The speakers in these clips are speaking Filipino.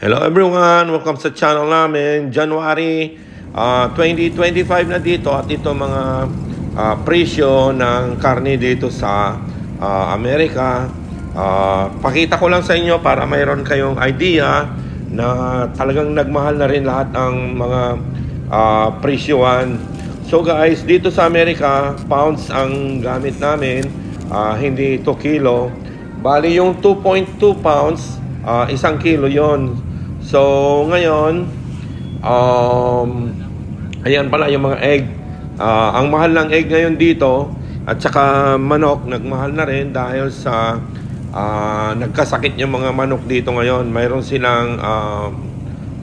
Hello everyone! Welcome sa channel namin. January 2025 na dito at ito mga presyo ng karne dito sa Amerika. Pakita ko lang sa inyo para mayroon kayong idea na talagang nagmahal na rin lahat ng mga presyoan. So guys, dito sa Amerika, pounds ang gamit namin, hindi 2 kilo. Bali yung 2.2 pounds, 1 kilo yon. So, ngayon, ayan pala yung mga egg. Ang mahal ng egg ngayon dito, at saka manok, nagmahal na rin dahil sa nagkasakit yung mga manok dito ngayon. Mayroon silang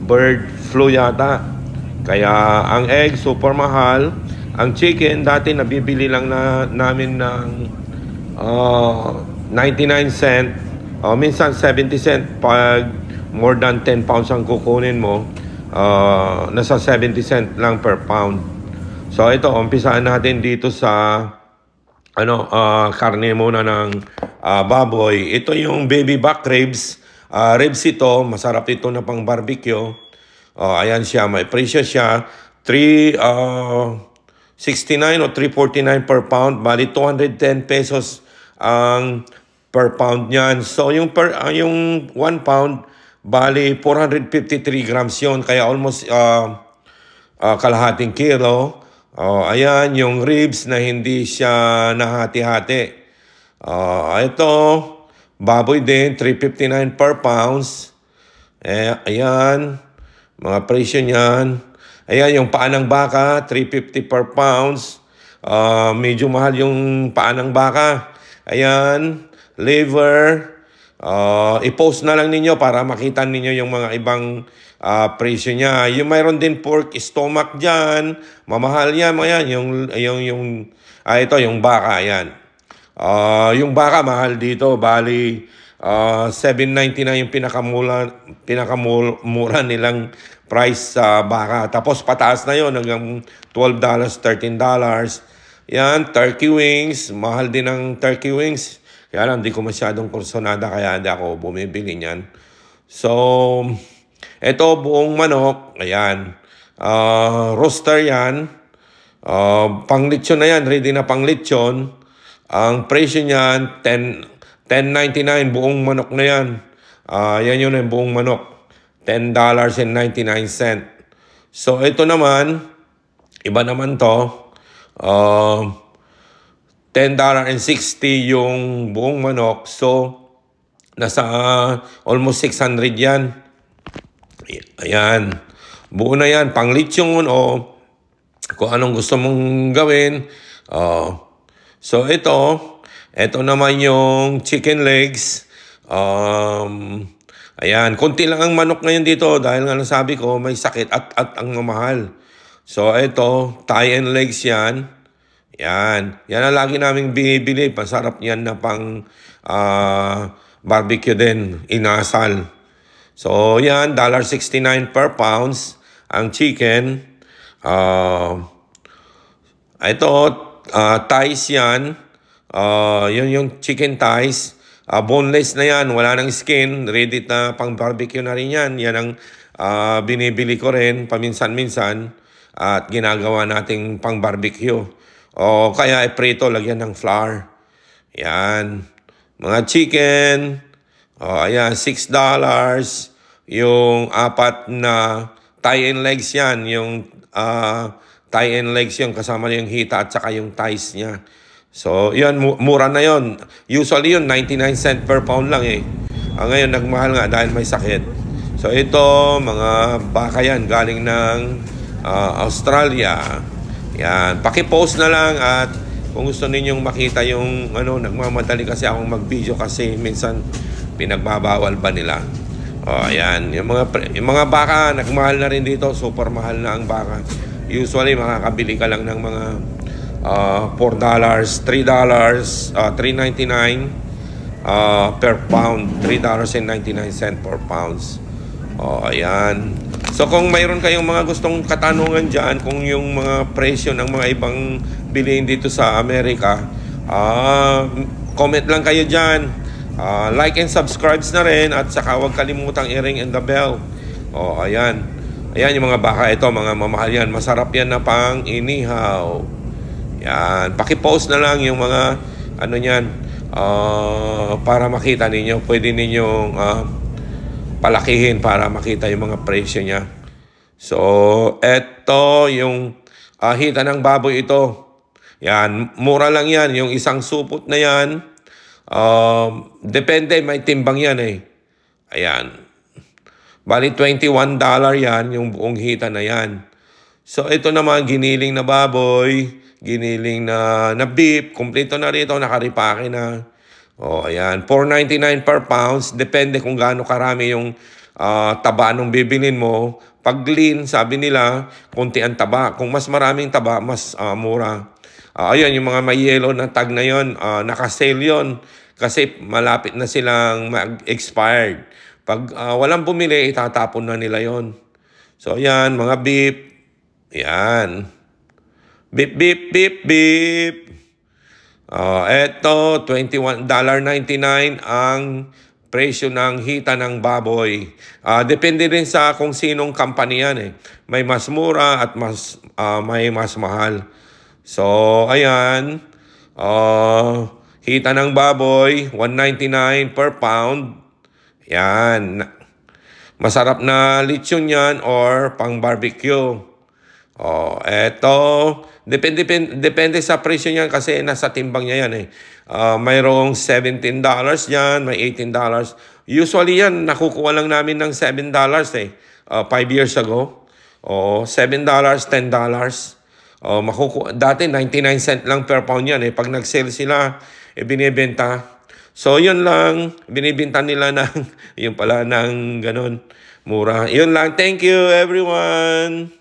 bird flu yata. Kaya ang egg, super mahal. Ang chicken, dati nabibili lang namin ng 99 cent. Minsan 70 cent pag more than 10 pounds ang kukunin mo, nasa 70 cent lang per pound. So ito, umpisaan natin dito sa karne muna ng baboy. Ito yung baby back ribs. Ribs ito, masarap ito na pang barbecue. Ayan siya, may presyo siya. 369 o 349 per pound. Bali 210 pesos ang per pound niyan. So yung 1 pound, bali 453 grams yun, kaya almost kalahating kilo. Ayan yung ribs na hindi siya nahati-hati. Ito baboy din, 359 per pounds. Ayan mga presyo niyan. Ayan yung paa ng baka, 350 per pounds. Medyo mahal yung paa ng baka. Ayan, liver. I-post na lang ninyo para makita ninyo yung mga ibang presyo niya. Yung mayroon din pork stomach dyan, mamahal yan. Ito yung baka, yan. Yung baka mahal dito, bali $7.99 yung pinakamura nilang price sa baka. Tapos pataas na yon hanggang $12, $13. Yan, turkey wings, mahal din ang turkey wings. Kaya lang, hindi ko masyadong kursonada, kaya hindi ako bumibili niyan. So, ito buong manok, ayan. Roaster yan. Pang-lechon na yan, ready na pang-lechon. Ang presyo niyan, $10.99, buong manok na yan. Yan yun yung buong manok. $10.99. So, ito naman, iba naman to. $10.60 yung buong manok. So, nasa almost 600 yan. Ayan. Buo na yan. Pang-lechon o kung anong gusto mong gawin. So, ito naman yung chicken legs. Ayan. Kunti lang ang manok ngayon dito dahil nga nasabi ko may sakit at ang mamahal. So, ito, thigh and legs yan. Yan ang lagi naming binibili. Pasarap yan na pang barbecue din, inasal. So yan, $1.69 per pounds ang chicken. Ito, thighs yan. Yun yung chicken thighs. Boneless na yan, wala nang skin. Ready na pang barbecue na rin yan. Yan ang binibili ko rin paminsan-minsan at ginagawa nating pang barbecue. O kaya iprito, lagyan ng flour. Yan. Mga chicken. Ayan, $6. Yung 4 na thigh and legs yan. Yung thigh and legs yung kasama yung hita at saka yung thighs niya. So, yan, mura na yon. Usually yun, 99 cent per pound lang eh. Ngayon, nagmahal nga dahil may sakit. So, ito, mga baka yan, galing ng Australia. Yan, paki-post na lang at kung gusto ninyong makita yung nagmamadali kasi akong mag-video kasi minsan pinagbabawal ba nila. Ayan, yung mga baka nagmahal na rin dito, super mahal na ang baka. Usually makakabili ka lang ng mga $4, $3, $3.99 per pound, $3.99 per pounds. Ayan. So kung mayroon kayong mga gustong katanungan dyan, kung yung mga presyo ng mga ibang bilihin dito sa Amerika, comment lang kayo dyan. Like and subscribe na rin at saka huwag kalimutang i-ring and the bell. Ayan. Ayan yung mga baka ito, mga mamahal yan. Masarap yan na pang inihaw. Yan. Paki-post na lang yung mga ano yan para makita ninyo. Pwede ninyong palakihin para makita yung mga presyo niya. So, eto yung hita ng baboy ito. Yan. Mura lang yan. Yung isang supot na yan. Depende, may timbang yan eh. Ayan. Bali, $21 yan, yung buong hita na yan. So, ito naman, giniling na baboy, giniling na beef, kumpleto na rito, nakaripake na. Ayan, $4.99 per pounds. Depende kung gaano karami yung taba nung bibilin mo. Pag lean, sabi nila, konti ang taba. Kung mas maraming taba, mas mura. Ayan, yung mga may yellow na tag na yun, naka-sale yun. Kasi malapit na silang mag-expired. Pag walang bumili, itatapon na nila yon. So, ayan, mga beef. Ayan. Beep, beep, beep, beep. Eto, $21.99 ang presyo ng hita ng baboy. Depende rin sa kung sinong company yan eh. May mas mura at may mas mahal. So, ayan. Hita ng baboy, $1.99 per pound. Yan. Masarap na lechon yan or pang barbecue. Eto. Depende sa presyo niyan kasi nasa timbang niya yan eh. Mayroong $17 yan, may $18. Usually yan, nakukuha lang namin ng $7 eh. 5 years ago. $7, $10. Dati 99 cent lang per pound yan eh. Pag nag-sale sila, binibenta. So, yun lang. Binibenta nila ng, yun pala, ng ganun, mura. Yun lang. Thank you, everyone.